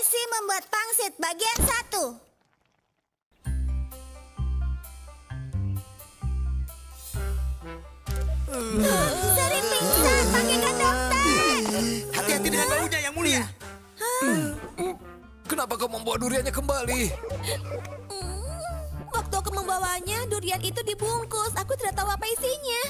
Gesi membuat pangsit bagian 1. Sering pingsan, panggilkan dokter. Hati-hati dengan baunya, Yang Mulia. Kenapa kau membawa duriannya kembali? Waktu aku membawanya, durian itu dibungkus. Aku tidak tahu apa isinya.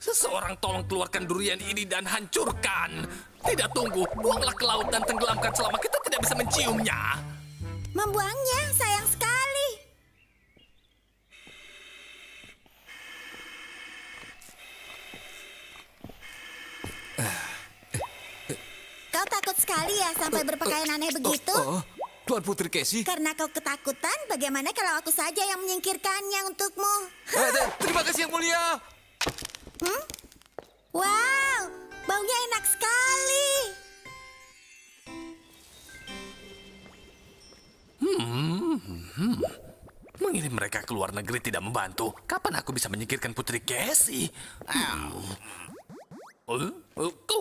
Seseorang tolong keluarkan durian ini dan hancurkan. Tidak tunggu, buanglah ke laut dan tenggelamkan selama kita tidak bisa menciumnya. Membuangnya sayang sekali. Kau takut sekali ya sampai berpakaian aneh begitu? Tuan Putri Casey. Karena kau ketakutan, bagaimana kalau aku saja yang menyingkirkannya untukmu? Terima kasih Yang Mulia. Wow, baunya enak sekali. Mengirim mereka ke luar negeri tidak membantu. Kapan aku bisa menyingkirkan Putri Casey?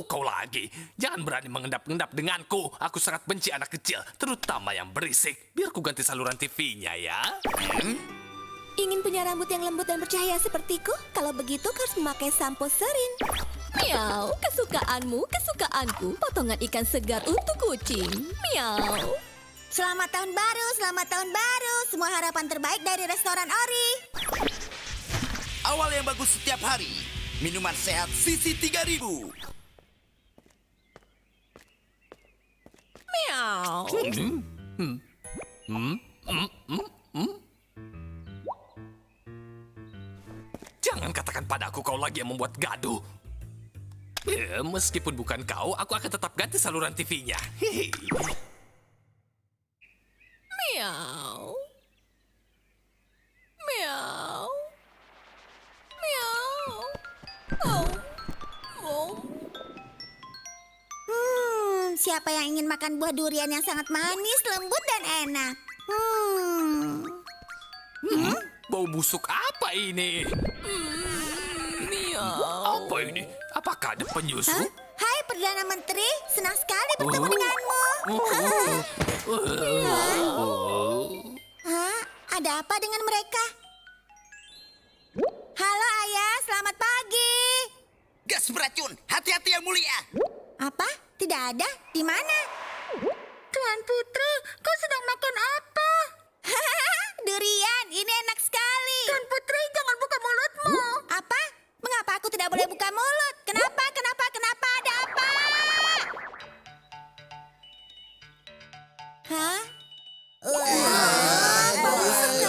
Kau lagi. Jangan berani mengendap-endap denganku. Aku sangat benci anak kecil, terutama yang berisik. Biar ku ganti saluran TV-nya ya. Ingin punya rambut yang lembut dan bercahaya sepertiku? Kalau begitu kau harus memakai sampo serin. Miau, kesukaanmu, kesukaanku. Potongan ikan segar untuk kucing. Miau. Selamat tahun baru, selamat tahun baru. Semua harapan terbaik dari restoran Ori. Awal yang bagus setiap hari. Minuman sehat Sisi 3000. Miau. Jangan katakan padaku kau lagi yang membuat gaduh. Meskipun bukan kau, aku akan tetap ganti saluran TV-nya. Miau. Miau. Miau. Oh. Oh. Siapa yang ingin makan buah durian yang sangat manis, lembut, dan enak? Bau busuk apa ini? Miau. Apa ini? Apakah ada penyusup? Hah? Hai Perdana Menteri, senang sekali bertemu denganmu. Hah? Ada apa dengan mereka? Halo Ayah, selamat pagi. Gas beracun. Hati-hati, Yang Mulia. Apa? Tidak ada? Di mana? Tuan Putri, kau sedang makan apa? Durian, ini enak sekali. Tuan Putri, jangan buka mulutmu. Apa? Mengapa aku tidak boleh buka mulut? Kenapa? Kenapa? Kenapa? Ada apa? Hah? Bau sekali.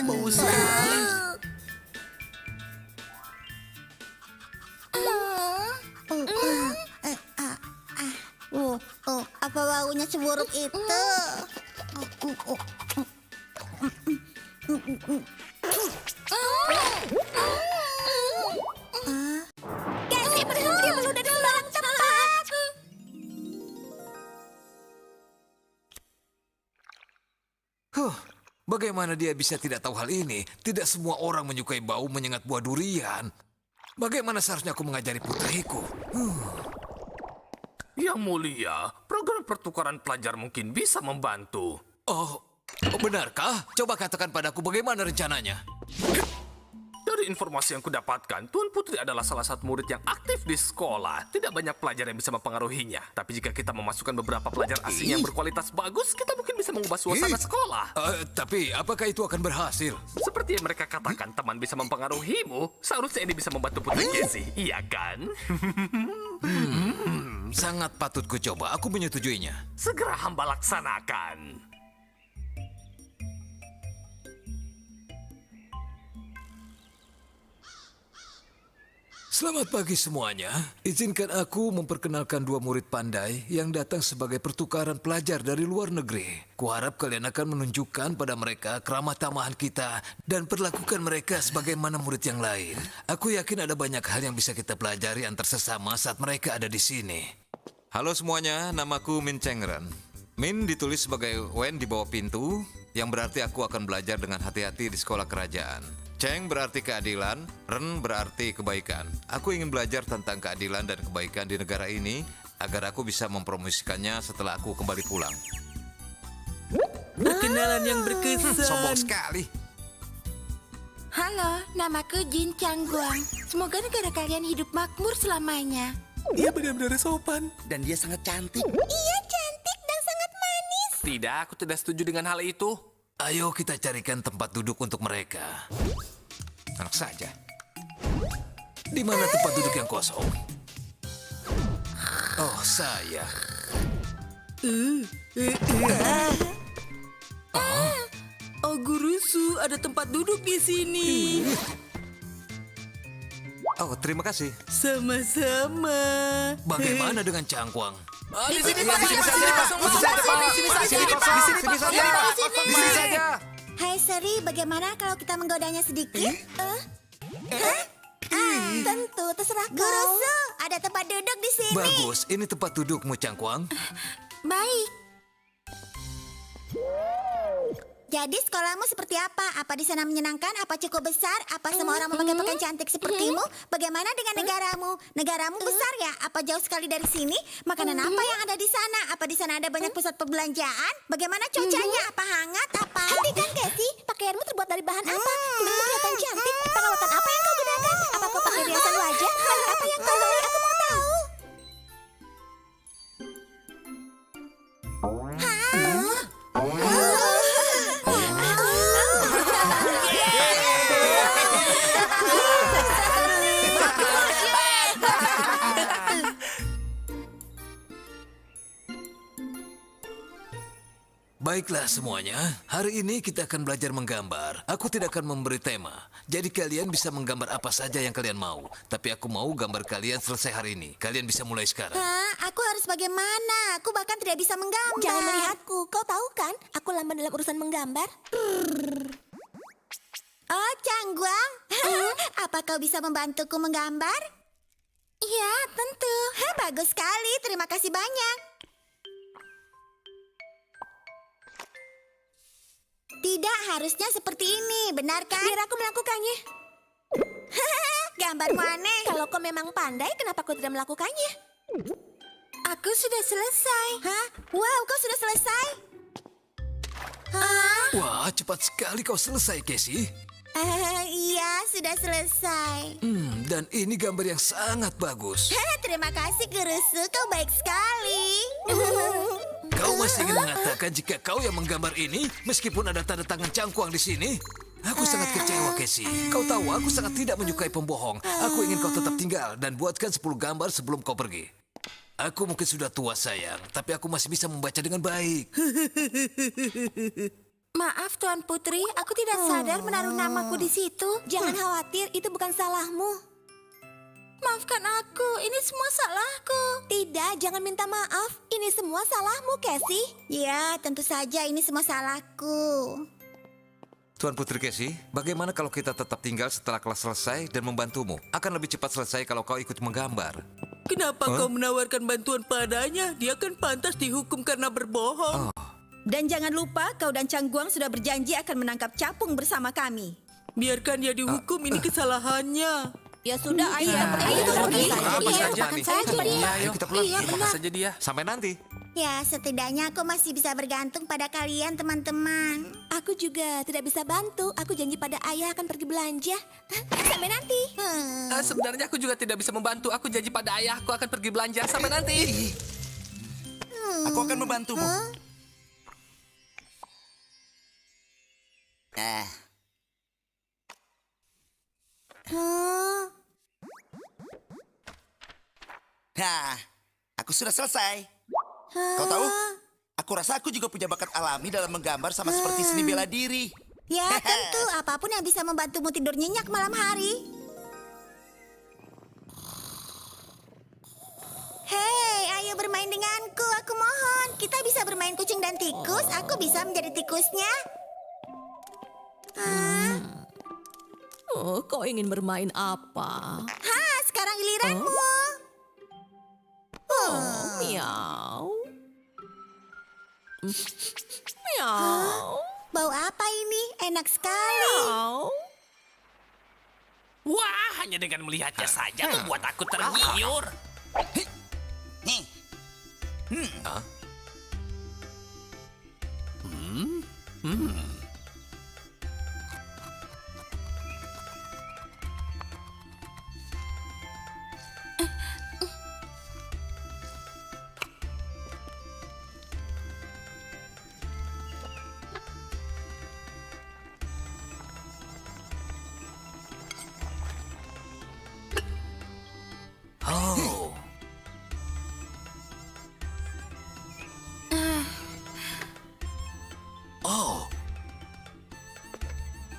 Bau sekali. Apa baunya seburuk itu? Gesi berhenti meludah di sembarang tempat. Bagaimana dia bisa tidak tahu hal ini? Tidak semua orang menyukai bau menyengat buah durian. Bagaimana seharusnya aku mengajari putriku? Yang Mulia, program pertukaran pelajar mungkin bisa membantu. Benarkah? Coba katakan padaku bagaimana rencananya. Dari informasi yang kudapatkan, Tuan Putri adalah salah satu murid yang aktif di sekolah. Tidak banyak pelajar yang bisa mempengaruhinya. Tapi jika kita memasukkan beberapa pelajar asing yang berkualitas bagus, kita mungkin bisa mengubah suasana sekolah. Tapi apakah itu akan berhasil? Seperti yang mereka katakan, teman bisa mempengaruhimu. Seharusnya ini bisa membantu Putri Casey, iya kan? Sangat patut kucoba. Aku menyetujuinya. Segera hamba laksanakan. Selamat pagi semuanya. Izinkan aku memperkenalkan dua murid pandai yang datang sebagai pertukaran pelajar dari luar negeri. Kuharap kalian akan menunjukkan pada mereka keramah tamahan kita dan perlakukan mereka sebagaimana murid yang lain. Aku yakin ada banyak hal yang bisa kita pelajari antar sesama saat mereka ada di sini. Halo semuanya, namaku Min Chengren. Min ditulis sebagai Wen di bawah pintu, yang berarti aku akan belajar dengan hati-hati di sekolah kerajaan. Cheng berarti keadilan, Ren berarti kebaikan. Aku ingin belajar tentang keadilan dan kebaikan di negara ini agar aku bisa mempromosikannya setelah aku kembali pulang. Perkenalan yang berkesan. Sombong sekali. Halo, namaku Jin Changguang. Semoga negara kalian hidup makmur selamanya. Dia benar-benar sopan. Dan dia sangat cantik. Iya, cantik dan sangat manis. Tidak, aku tidak setuju dengan hal itu. Ayo kita carikan tempat duduk untuk mereka. Enak saja. Di mana tempat duduk yang kosong? Oh, saya. Oh, Gurusu, ada tempat duduk di sini. Oh, terima kasih. Sama-sama. Bagaimana dengan Cangkuang? Di sini saja. Hai Seri, bagaimana kalau kita menggodanya sedikit? Tentu, terserah kau. Gurusu, ada tempat duduk di sini. Bagus, ini tempat dudukmu, Cangkuang. Baik. Jadi sekolahmu seperti apa? Apa di sana menyenangkan? Apa cukup besar? Apa semua orang memakai pakaian cantik sepertimu? Bagaimana dengan negaramu? Negaramu besar ya? Apa jauh sekali dari sini? Makanan apa yang ada di sana? Apa di sana ada banyak pusat perbelanjaan? Bagaimana cuacanya? Apa hangat? Apa? Hentikan, Casey. Pakaianmu terbuat dari bahan apa? Kulitmu kelihatan cantik. Perawatan apa yang kau gunakan? Apa kau pakai riasan wajah? Hal apa yang kau beli? Aku mau tahu. Baiklah semuanya, hari ini kita akan belajar menggambar. Aku tidak akan memberi tema, jadi kalian bisa menggambar apa saja yang kalian mau. Tapi aku mau gambar kalian selesai hari ini. Kalian bisa mulai sekarang. Aku harus bagaimana? Aku bahkan tidak bisa menggambar. Jangan melihatku. Kau tahu kan, aku lamban dalam urusan menggambar. Oh, Cangguang. Apa kau bisa membantuku menggambar? Iya, tentu. Bagus sekali. Terima kasih banyak. Tidak, harusnya seperti ini, benar kan? Biar aku melakukannya. Gambarmu aneh. Kalau kau memang pandai, kenapa kau tidak melakukannya? Aku sudah selesai. Hah? Wow, kau sudah selesai? Wah, cepat sekali kau selesai, Casey. Iya, sudah selesai. Dan ini gambar yang sangat bagus. Terima kasih, Gurusu. Kau baik sekali. Kau masih ingin mengatakan jika kau yang menggambar ini, meskipun ada tanda tangan Cangkuang di sini? Aku sangat kecewa, Casey. Kau tahu, aku sangat tidak menyukai pembohong. Aku ingin kau tetap tinggal dan buatkan 10 gambar sebelum kau pergi. Aku mungkin sudah tua, sayang, tapi aku masih bisa membaca dengan baik. Maaf, Tuan Putri. Aku tidak sadar menaruh namaku di situ. Jangan khawatir, itu bukan salahmu. Maafkan aku, ini semua salahku. Tidak, jangan minta maaf. Ini semua salahmu, Casey. Ya, tentu saja ini semua salahku. Tuan Putri Casey, bagaimana kalau kita tetap tinggal setelah kelas selesai dan membantumu? Akan lebih cepat selesai kalau kau ikut menggambar. Kenapa kau menawarkan bantuan padanya? Dia kan pantas dihukum karena berbohong. Dan jangan lupa, kau dan Cangguang sudah berjanji akan menangkap capung bersama kami. Biarkan dia dihukum, ini kesalahannya. Ya sudah, ayo kita pergi. Ayo, pergi. Apa Iya, saja lupakan nih? saja dia. Ayo kita pulang. Iya, Lupakan benar. saja dia. Sampai nanti. Ya, setidaknya aku masih bisa bergantung pada kalian, teman-teman. Aku juga tidak bisa bantu. Aku janji pada ayah akan pergi belanja. Sampai nanti. Sebenarnya aku juga tidak bisa membantu. Aku janji pada ayah aku akan pergi belanja. Sampai nanti. Aku akan membantumu. Aku sudah selesai. Kau tahu? Aku rasa aku juga punya bakat alami dalam menggambar sama seperti seni bela diri. Ya, tentu. Apapun yang bisa membantumu tidur nyenyak malam hari. Hei, ayo bermain denganku. Aku mohon. Kita bisa bermain kucing dan tikus. Aku bisa menjadi tikusnya. Oh, kau ingin bermain apa? Sekarang giliranmu. Miau. Miau. Bau apa ini? Enak sekali. Miau. Wah, hanya dengan melihatnya saja membuat aku tergiur. Heh. Oh,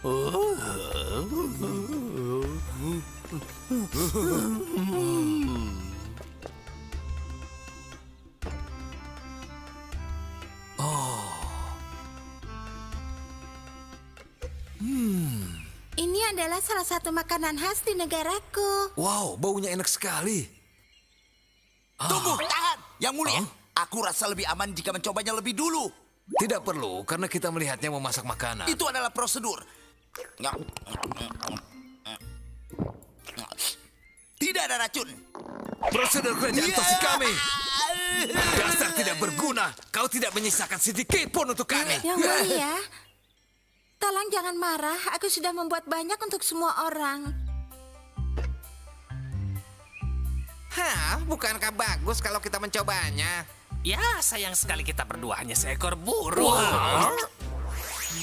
oh, Ini adalah salah satu makanan khas di negaraku. wow, baunya enak sekali. Tunggu, tahan. Yang mulia, aku rasa lebih aman jika mencobanya lebih dulu. Tidak perlu, karena kita melihatnya memasak makanan. Itu adalah prosedur. Tidak ada racun. Prosedur kerajaan Toshikami. Dasar tidak berguna. Kau tidak menyisakan sedikit pun untuk kami. Yang mulia, tolong jangan marah. Aku sudah membuat banyak untuk semua orang. Hah, bukankah bagus kalau kita mencobanya? Ya, sayang sekali kita berdua hanya seekor burung.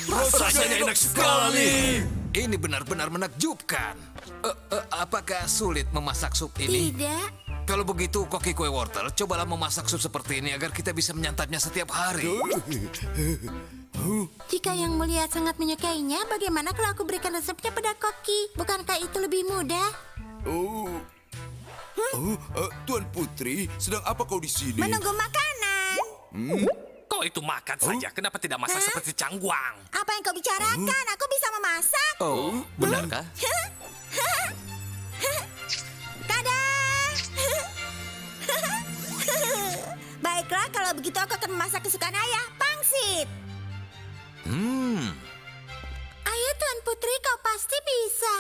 Rasanya enak sekali. Ini benar-benar menakjubkan. Apakah sulit memasak sup ini? Tidak. Kalau begitu, Koki Kue Wortel, cobalah memasak sup seperti ini agar kita bisa menyantapnya setiap hari. Jika Yang Mulia sangat menyukainya, bagaimana kalau aku berikan resepnya pada Koki? Bukankah itu lebih mudah? Tuan Putri, sedang apa kau di sini? Menunggu makanan. Kau itu makan saja, kenapa tidak masak seperti Cangguang? Apa yang kau bicarakan? Aku bisa memasak. Oh, benarkah? Tada! Baiklah, kalau begitu aku akan memasak kesukaan ayah, pangsit. Ayo Tuan Putri, kau pasti bisa.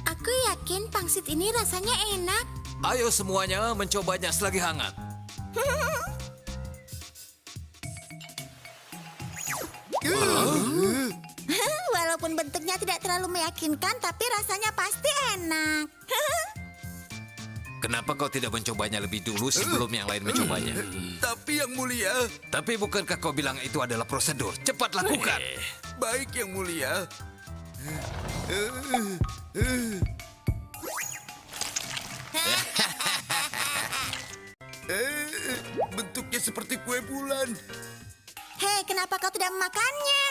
Aku yakin pangsit ini rasanya enak. Ayo semuanya mencobanya selagi hangat. Walaupun bentuknya tidak terlalu meyakinkan, tapi rasanya pasti enak. Kenapa kau tidak mencobanya lebih dulu sebelum yang lain mencobanya? Tapi Yang Mulia, Tapi bukankah kau bilang itu adalah prosedur? Cepat lakukan. baik Yang Mulia. Bentuknya seperti kue bulan. Hei, kenapa kau tidak memakannya?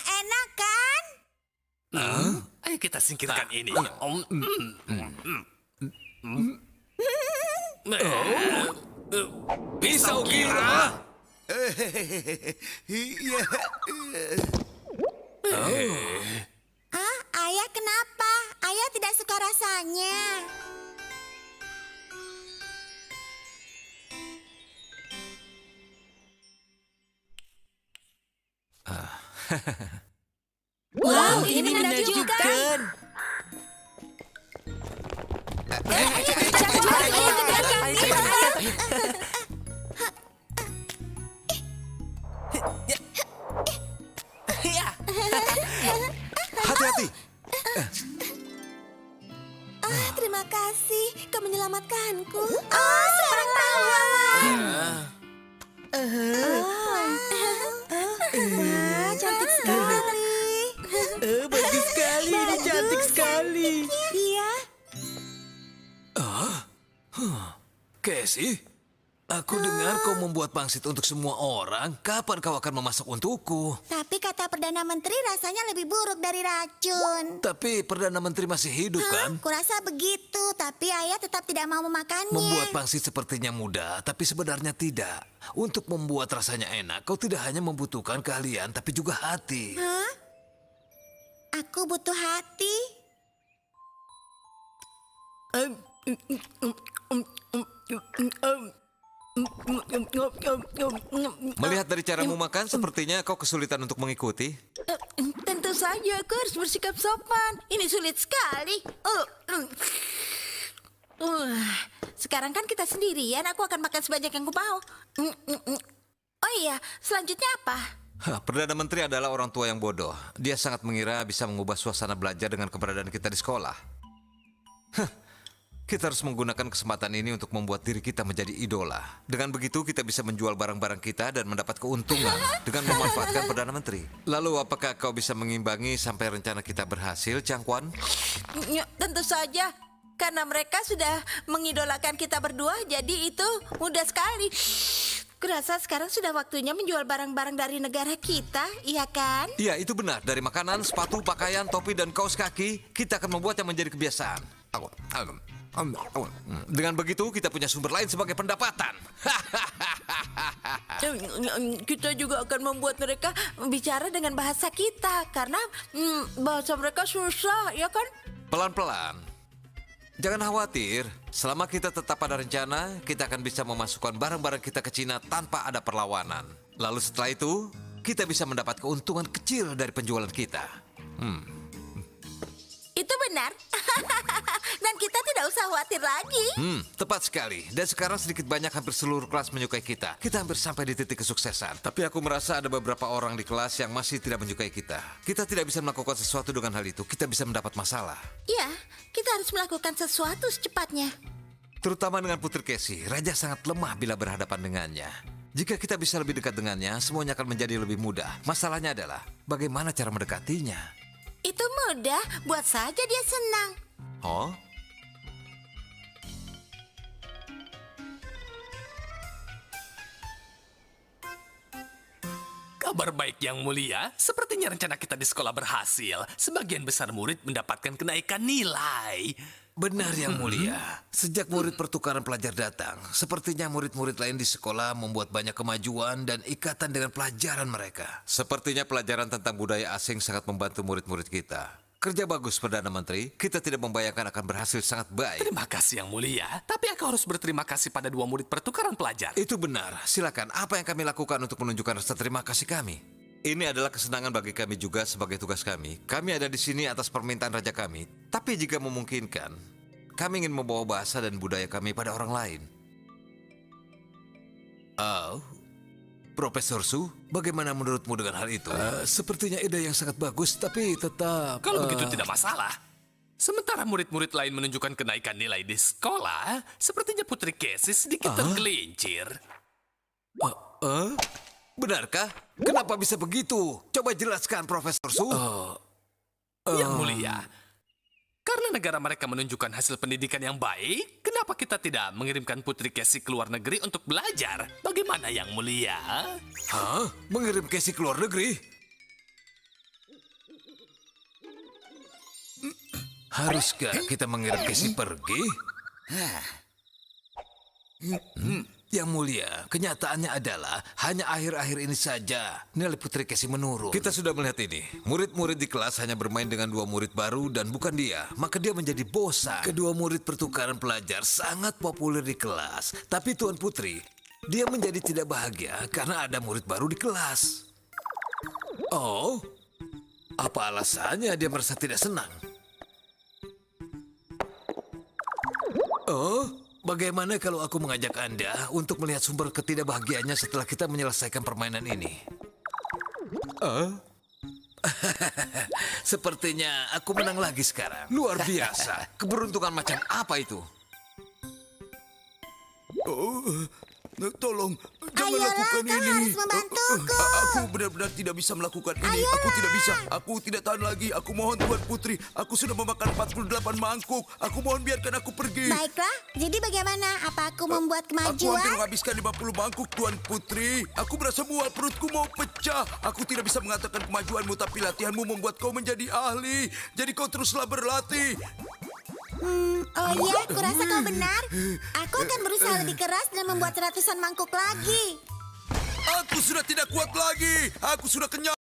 Enak kan? Ayo kita singkirkan ini. Pisau kira. Ayah kenapa? Ayah tidak suka rasanya. Wow, ini menakjubkan. Hati-hati. Terima kasih, kau menyelamatkanku. Oh, seorang pahlawan. Wah, cantik sekali. Bagus sekali, ini cantik sekali. Iya. Casey, Aku dengar kau membuat pangsit untuk semua orang. Kapan kau akan memasak untukku? Tapi kata Perdana Menteri rasanya lebih buruk dari racun. Tapi Perdana Menteri masih hidup kan? Kurasa begitu, tapi ayah tetap tidak mau memakannya. Membuat pangsit sepertinya mudah, tapi sebenarnya tidak. Untuk membuat rasanya enak, kau tidak hanya membutuhkan keahlian, tapi juga hati. Hah? Aku butuh hati. Melihat dari caramu makan, sepertinya kau kesulitan untuk mengikuti. Tentu saja aku harus bersikap sopan. Ini sulit sekali. Sekarang kan kita sendirian, aku akan makan sebanyak yang ku mau. Oh iya, selanjutnya apa? Perdana Menteri adalah orang tua yang bodoh. Dia sangat mengira bisa mengubah suasana belajar dengan keberadaan kita di sekolah. Kita harus menggunakan kesempatan ini untuk membuat diri kita menjadi idola. Dengan begitu kita bisa menjual barang-barang kita dan mendapat keuntungan dengan memanfaatkan Perdana Menteri. Lalu apakah kau bisa mengimbangi sampai rencana kita berhasil, Cangkuan? Ya, tentu saja. Karena mereka sudah mengidolakan kita berdua, jadi itu mudah sekali. Kurasa sekarang sudah waktunya menjual barang-barang dari negara kita, iya kan? Iya, itu benar. Dari makanan, sepatu, pakaian, topi, dan kaos kaki, kita akan membuatnya menjadi kebiasaan. Dengan begitu, kita punya sumber lain sebagai pendapatan. Kita juga akan membuat mereka bicara dengan bahasa kita. Karena bahasa mereka susah, ya kan? Pelan-pelan. Jangan khawatir, selama kita tetap pada rencana, kita akan bisa memasukkan barang-barang kita ke Cina tanpa ada perlawanan. Lalu setelah itu, kita bisa mendapat keuntungan kecil dari penjualan kita. Itu benar. Dan kita tidak usah khawatir lagi. Tepat sekali. Dan sekarang sedikit banyak hampir seluruh kelas menyukai kita. Kita hampir sampai di titik kesuksesan. Tapi aku merasa ada beberapa orang di kelas yang masih tidak menyukai kita. Kita tidak bisa melakukan sesuatu dengan hal itu. Kita bisa mendapat masalah. Iya, kita harus melakukan sesuatu secepatnya. Terutama dengan Putri Casey. Raja sangat lemah bila berhadapan dengannya. Jika kita bisa lebih dekat dengannya, semuanya akan menjadi lebih mudah. Masalahnya adalah bagaimana cara mendekatinya. Itu mudah, buat saja dia senang. Oh? Kabar baik yang mulia, sepertinya rencana kita di sekolah berhasil. Sebagian besar murid mendapatkan kenaikan nilai. Benar yang mulia. Sejak murid pertukaran pelajar datang, sepertinya murid-murid lain di sekolah membuat banyak kemajuan dan ikatan dengan pelajaran mereka. Sepertinya pelajaran tentang budaya asing sangat membantu murid-murid kita. Kerja bagus, Perdana Menteri. Kita tidak membayangkan akan berhasil sangat baik. Terima kasih yang mulia, tapi aku harus berterima kasih pada 2 murid pertukaran pelajar. Itu benar. Silakan, apa yang kami lakukan untuk menunjukkan rasa terima kasih kami? Ini adalah kesenangan bagi kami juga sebagai tugas kami. Kami ada di sini atas permintaan raja kami. Tapi jika memungkinkan, kami ingin membawa bahasa dan budaya kami pada orang lain. Oh, Profesor Su, bagaimana menurutmu dengan hal itu? Sepertinya ide yang sangat bagus, tapi tetap... Kalau begitu tidak masalah. Sementara murid-murid lain menunjukkan kenaikan nilai di sekolah, sepertinya Putri Casey sedikit tergelincir. Benarkah? Kenapa bisa begitu? Coba jelaskan, Profesor Su. Yang mulia, karena negara mereka menunjukkan hasil pendidikan yang baik, kenapa kita tidak mengirimkan Putri Casey ke luar negeri untuk belajar? Bagaimana yang mulia? Hah? Mengirim Casey ke luar negeri? Haruskah kita mengirim Casey pergi? Yang mulia, kenyataannya adalah hanya akhir-akhir ini saja nilai Putri Casey menurun. Kita sudah melihat ini. Murid-murid di kelas hanya bermain dengan 2 murid baru dan bukan dia. Maka dia menjadi bosan. Kedua murid pertukaran pelajar sangat populer di kelas. Tapi Tuan Putri, dia menjadi tidak bahagia karena ada murid baru di kelas. Oh, apa alasannya dia merasa tidak senang? Oh, bagaimana kalau aku mengajak Anda untuk melihat sumber ketidakbahagiaannya setelah kita menyelesaikan permainan ini? Sepertinya aku menang lagi sekarang. Luar biasa. Keberuntungan macam apa itu? Tolong, jangan Ayolah, melakukan kau ini. harus membantuku. Aku benar-benar tidak bisa melakukan ini. Aku tidak bisa. Aku tidak tahan lagi. Aku mohon Tuan Putri. Aku sudah memakan 48 mangkuk. Aku mohon biarkan aku pergi. Baiklah, jadi bagaimana? Apa aku membuat Aku hampir kemajuan? menghabiskan 50 mangkuk, Tuan Putri. Aku merasa mual, perutku mau pecah. Aku tidak bisa mengatakan kemajuanmu, tapi latihanmu membuat kau menjadi ahli. Jadi kau teruslah berlatih. Oh iya, kurasa kau benar. Aku akan berusaha lebih keras dan membuat ratusan mangkuk lagi. Aku sudah tidak kuat lagi. Aku sudah kenyang.